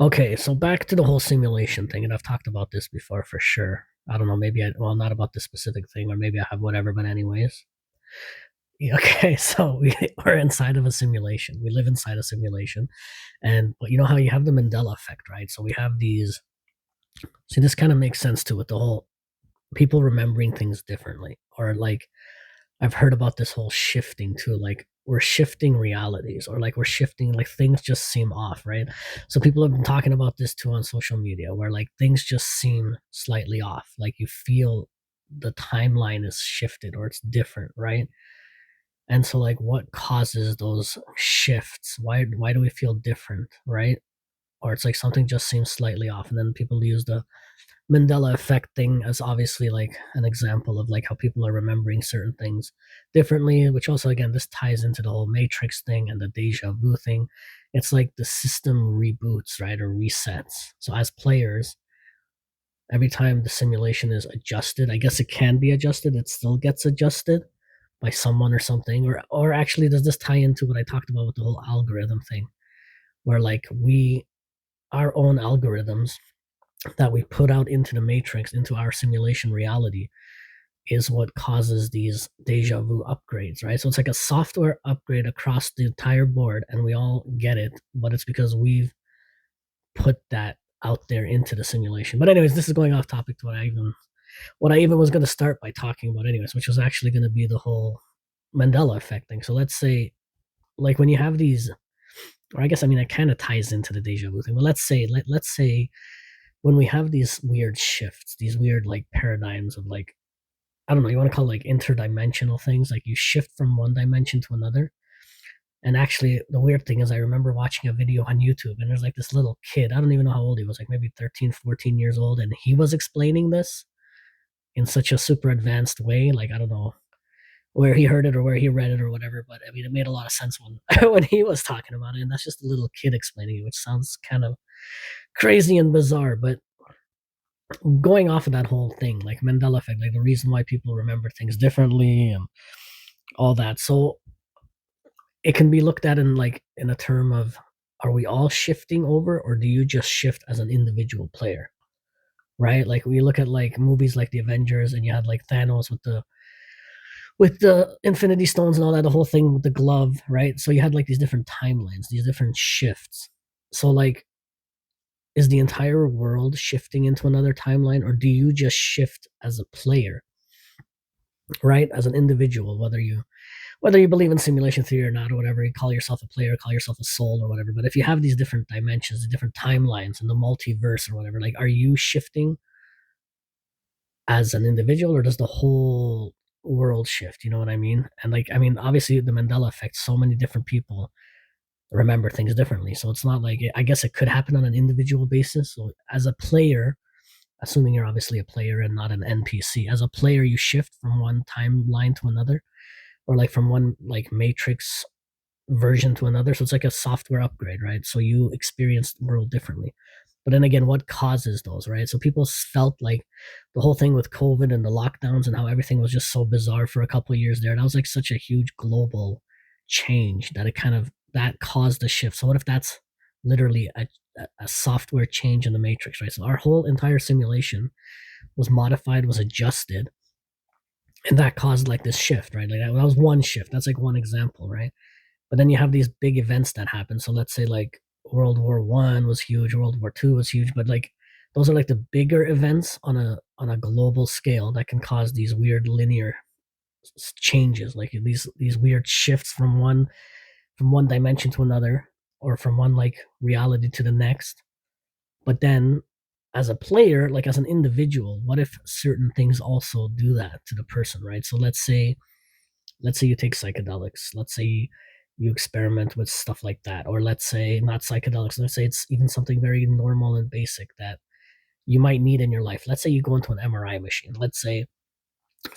Okay, so back to the whole simulation thing, and I've talked about this before for sure. I don't know, well, not about this specific thing, or maybe I have whatever, but anyways. Yeah, okay, so we're inside of a simulation. We live inside a simulation. But you know how you have the Mandela effect, right? So we have these. See, this kind of makes sense too with the whole people remembering things differently. Or like, I've heard about this whole shifting too. Like, we're shifting realities, or like we're shifting, like things just seem off, right? So people have been talking about this too on social media, where like things just seem slightly off. Like you feel the timeline is shifted or it's different, right? And so like what causes those shifts? Why do we feel different, right? Or it's like something just seems slightly off. And then people use the Mandela effect thing as obviously like an example of like how people are remembering certain things differently, which also again this ties into the whole matrix thing and the deja vu thing. It's like the system reboots, right? Or resets. So as players, every time the simulation is adjusted, I guess it can be adjusted, it still gets adjusted by someone or something. Or actually does this tie into what I talked about with the whole algorithm thing? Where like we our own algorithms that we put out into the matrix, into our simulation reality, is what causes these deja vu upgrades, right? So it's like a software upgrade across the entire board, and we all get it, but it's because we've put that out there into the simulation. But anyways, this is going off topic to what I even was going to start by talking about, anyways, which was actually going to be the whole Mandela effect thing. So let's say, like when you have these, or I guess I mean it kind of ties into the deja vu thing. But let's say when we have these weird shifts, these weird like paradigms of like, I don't know, you want to call it like interdimensional things, like you shift from one dimension to another. And actually, the weird thing is, I remember watching a video on YouTube, and there's like this little kid. I don't even know how old he was, like maybe 13, 14 years old. And he was explaining this in such a super advanced way. Like, I don't know where he heard it or where he read it or whatever, but I mean, it made a lot of sense when, when he was talking about it. And that's just a little kid explaining it, which sounds kind of crazy and bizarre. But going off of that whole thing, like Mandela effect, like the reason why people remember things differently and all that. So it can be looked at in like in a term of, are we all shifting over, or do you just shift as an individual player? Right? Like we look at like movies like the Avengers, and you had like Thanos with the Infinity Stones and all that, the whole thing with the glove, right? So you had like these different timelines, these different shifts. So like, is the entire world shifting into another timeline, or do you just shift as a player, right? As an individual, whether you believe in simulation theory or not, or whatever, you call yourself a player, call yourself a soul or whatever. But if you have these different dimensions, the different timelines, and the multiverse or whatever, like, are you shifting as an individual, or does the whole world shift? You know what I mean? And like, I mean, obviously, the Mandela effect, so many different people remember things differently. So it's not like, I guess it could happen on an individual basis. So as a player, assuming you're obviously a player and not an NPC, as a player, you shift from one timeline to another, or like from one like matrix version to another. So it's like a software upgrade, right? So you experience the world differently. But then again, what causes those, right? So people felt like the whole thing with COVID and the lockdowns and how everything was just so bizarre for a couple of years there. That was like such a huge global change that it kind of that caused a shift. So what if that's literally a software change in the matrix, right? So our whole entire simulation was modified, was adjusted, and that caused like this shift, right? Like that was one shift. That's like one example, right? But then you have these big events that happen. So let's say like World War I was huge, World War II was huge, but like those are like the bigger events on a global scale that can cause these weird linear changes, like these weird shifts from one dimension to another, or from one like reality to the next. But then as a player, like as an individual, what if certain things also do that to the person, right? So let's say you take psychedelics. Let's say you experiment with stuff like that. Or let's say not psychedelics. Let's say it's even something very normal and basic that you might need in your life. Let's say you go into an MRI machine. Let's say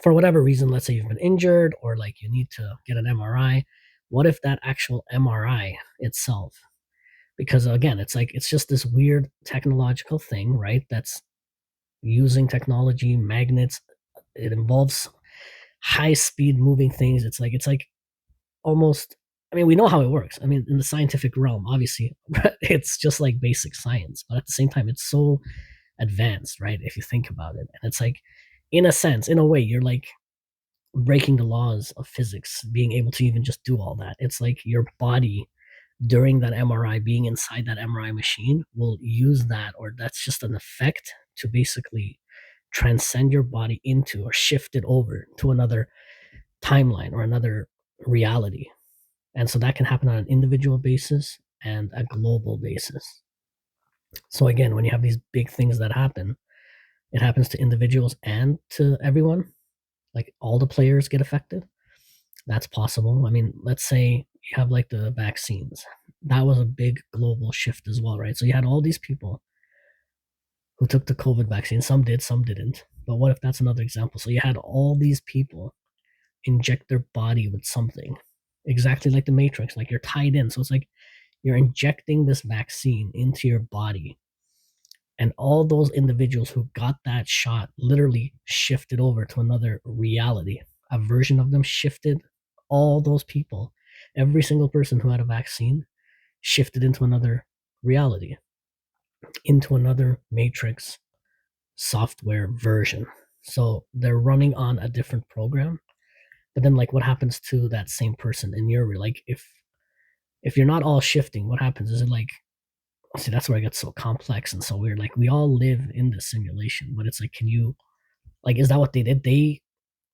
for whatever reason, let's say you've been injured, or like you need to get an MRI. What if that actual MRI itself, because again, it's like it's just this weird technological thing, right? That's using technology, magnets. It involves high speed moving things. It's like almost I mean, we know how it works. I mean, in the scientific realm, obviously, it's just like basic science, but at the same time, it's so advanced, right? If you think about it, and it's like, in a sense, in a way, you're like breaking the laws of physics, being able to even just do all that. It's like your body during that MRI, being inside that MRI machine, will use that, or that's just an effect to basically transcend your body into or shift it over to another timeline or another reality. And so that can happen on an individual basis and a global basis. So again, when you have these big things that happen, it happens to individuals and to everyone. Like all the players get affected. That's possible. I mean, let's say you have like the vaccines. That was a big global shift as well, right? So you had all these people who took the COVID vaccine. Some did, some didn't. But what if that's another example? So you had all these people inject their body with something, exactly like the Matrix, like you're tied in. So it's like you're injecting this vaccine into your body. And all those individuals who got that shot literally shifted over to another reality. A version of them shifted. All those people, every single person who had a vaccine, shifted into another reality, into another Matrix software version. So they're running on a different program. But then, like, what happens to that same person in your real? Like, if you're not all shifting, what happens? Is it like, see, that's where it gets so complex and so weird. Like, we all live in this simulation, but it's like, can you, like, is that what they did? They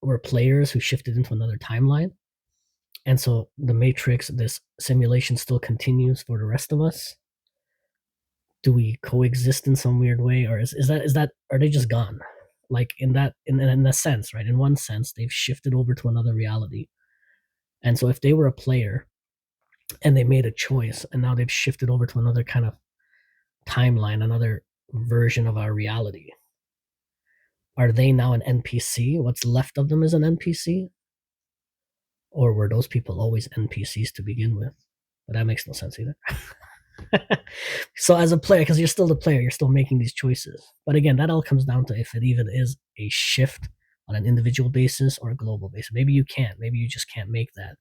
were players who shifted into another timeline. And so the Matrix, this simulation still continues for the rest of us. Do we coexist in some weird way? Or is that, are they just gone? Like in that, in a sense, right? In one sense, they've shifted over to another reality. And so if they were a player and they made a choice and now they've shifted over to another kind of timeline, another version of our reality, are they now an NPC? What's left of them is an NPC? Or were those people always NPCs to begin with? But that makes no sense either. So as a player, because you're still the player, you're still making these choices. But again, that all comes down to if it even is a shift on an individual basis or a global basis. Maybe you can't. Maybe you just can't make that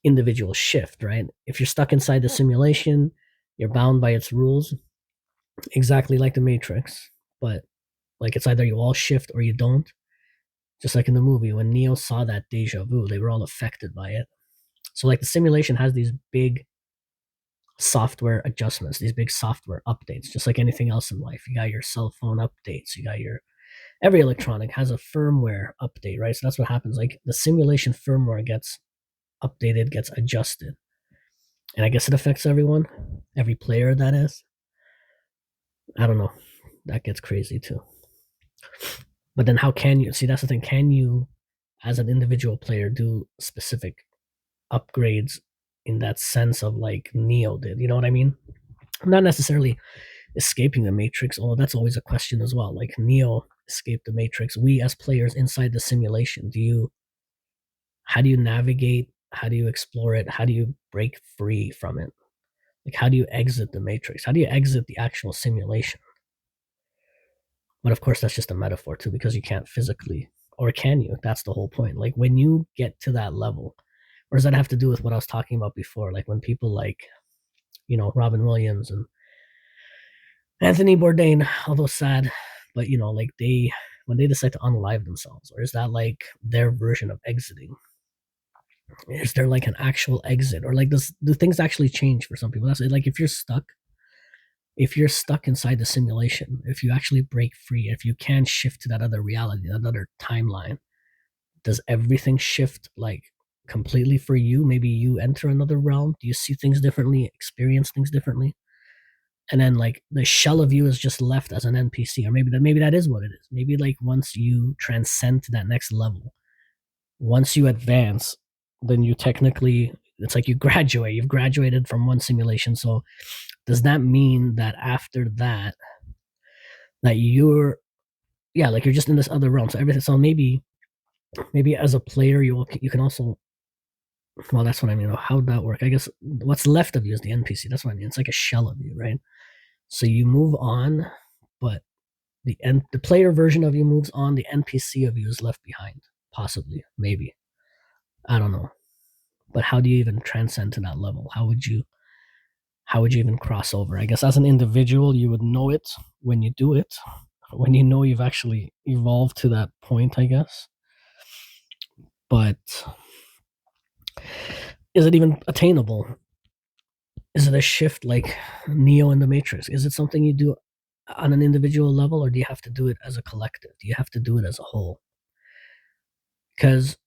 individual shift, right? If you're stuck inside the simulation, you're bound by its rules, exactly like the Matrix. But like it's either you all shift or you don't. Just like in the movie, when Neo saw that deja vu, they were all affected by it. So like the simulation has these big software adjustments, these big software updates, just like anything else in life. You got your cell phone updates, you got your every electronic has a firmware update, right? So that's what happens. Like the simulation firmware gets updated, gets adjusted. And I guess it affects everyone, every player that is. I don't know. That gets crazy too. But then how can you see that's the thing? Can you as an individual player do specific upgrades in that sense of like Neo did? You know what I mean? Not necessarily escaping the Matrix, although that's always a question as well. Like Neo escaped the Matrix. We as players inside the simulation, how do you navigate? How do you explore it? How do you break free from it? Like how do you exit the Matrix? How do you exit the actual simulation? But of course that's just a metaphor too, because you can't physically, or can you? That's the whole point. Like when you get to that level, or does that have to do with what I was talking about before? Like when people like, Robin Williams and Anthony Bourdain, although sad, but like when they decide to unalive themselves, or is that like their version of exiting? Is there like an actual exit, or like do things actually change for some people? That's like if you're stuck inside the simulation, if you actually break free, if you can shift to that other reality, that other timeline, does everything shift like completely for you? Maybe you enter another realm. Do you see things differently, experience things differently? And then like the shell of you is just left as an NPC, or maybe that is what it is. Maybe like once you transcend to that next level, once you advance, then you technically it's like you've graduated from one simulation. So does that mean that after that you're like you're just in this other realm? So everything. So maybe as a player you can also, well, that's what I mean. How would that work? I guess what's left of you is the NPC. That's what I mean. It's like a shell of you, right? So you move on, but the player version of you moves on. The NPC of you is left behind, possibly, maybe. I don't know. But how do you even transcend to that level? How would you even cross over? I guess as an individual, you would know it when you do it, when you know you've actually evolved to that point, I guess. But is it even attainable? Is it a shift like Neo in the Matrix? Is it something you do on an individual level, or do you have to do it as a collective? Do you have to do it as a whole? Because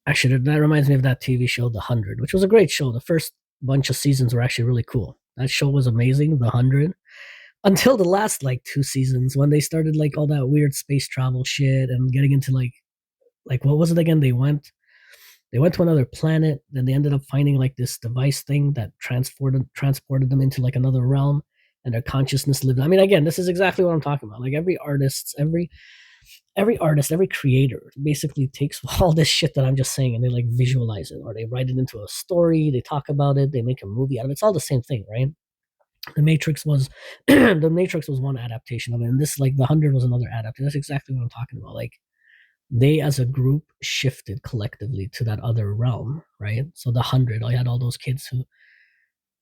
actually, that reminds me of that TV show, The 100, which was a great show. The first bunch of seasons were actually really cool. That show was amazing, The 100, until the last like two seasons when they started like all that weird space travel shit and getting into like what was it again? They went to another planet, then they ended up finding like this device thing that transported them into like another realm, and their consciousness lived. I mean, again, this is exactly what I'm talking about. Like every artist, every creator basically takes all this shit that I'm just saying and they like visualize it, or they write it into a story, they talk about it, they make a movie out of it. It's all the same thing, right? The Matrix was the Matrix was one adaptation of it, and this like the 100 was another adaptation. That's exactly what I'm talking about. Like they as a group shifted collectively to that other realm, right? So the 100, I had all those kids who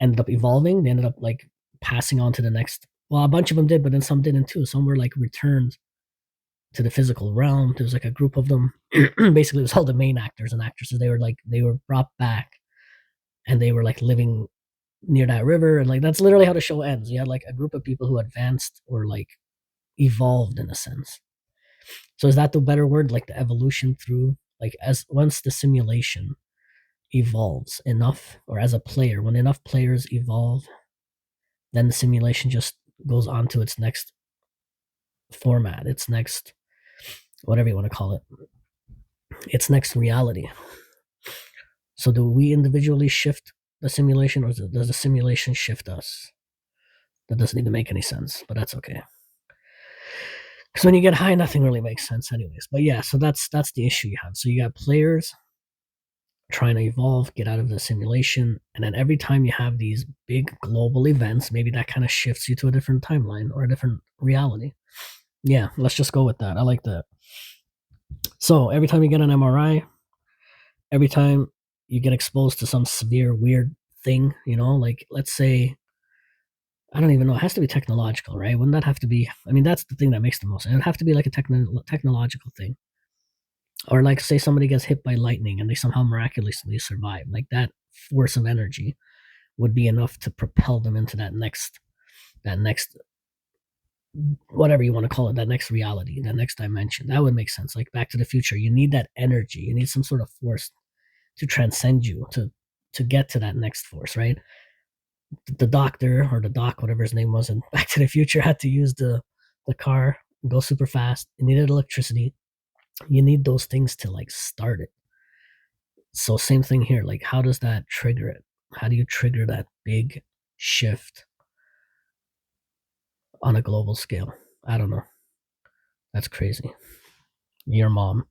ended up evolving. They ended up like passing on to the next. Well, a bunch of them did, but then some didn't too. Some were like returned to the physical realm. There was like a group of them. Basically, it was all the main actors and actresses. They were brought back, and they were like living near that river, and like that's literally how the show ends. You had like a group of people who advanced or like evolved in a sense. So is that the better word? Like the evolution through like as once the simulation evolves enough, or as a player, when enough players evolve, then the simulation just goes on to its next format, its next whatever you want to call it, its next reality. So do we individually shift the simulation, or does the simulation shift us? That doesn't even make any sense, but that's okay. Because when you get high, nothing really makes sense, anyways. But yeah, so that's the issue you have. So you got players trying to evolve, get out of the simulation, and then every time you have these big global events, maybe that kind of shifts you to a different timeline or a different reality. Yeah, let's just go with that. I like that. So every time you get an MRI, every time you get exposed to some severe weird thing, like let's say, I don't even know, it has to be technological, right? Wouldn't that have to be? I mean, that's the thing that makes the most. It would have to be like a technological thing, or like say somebody gets hit by lightning and they somehow miraculously survive. Like that force of energy would be enough to propel them into that next whatever you want to call it, that next reality, that next dimension. That would make sense. Like Back to the Future, you need that energy, you need some sort of force to transcend you to get to that next force, right? The doctor or the doc, whatever his name was in Back to the Future, had to use the car, go super fast. It needed electricity. You need those things to like start it. So same thing here. Like how does that trigger it? How do you trigger that big shift on a global scale? I don't know. That's crazy. Your mom.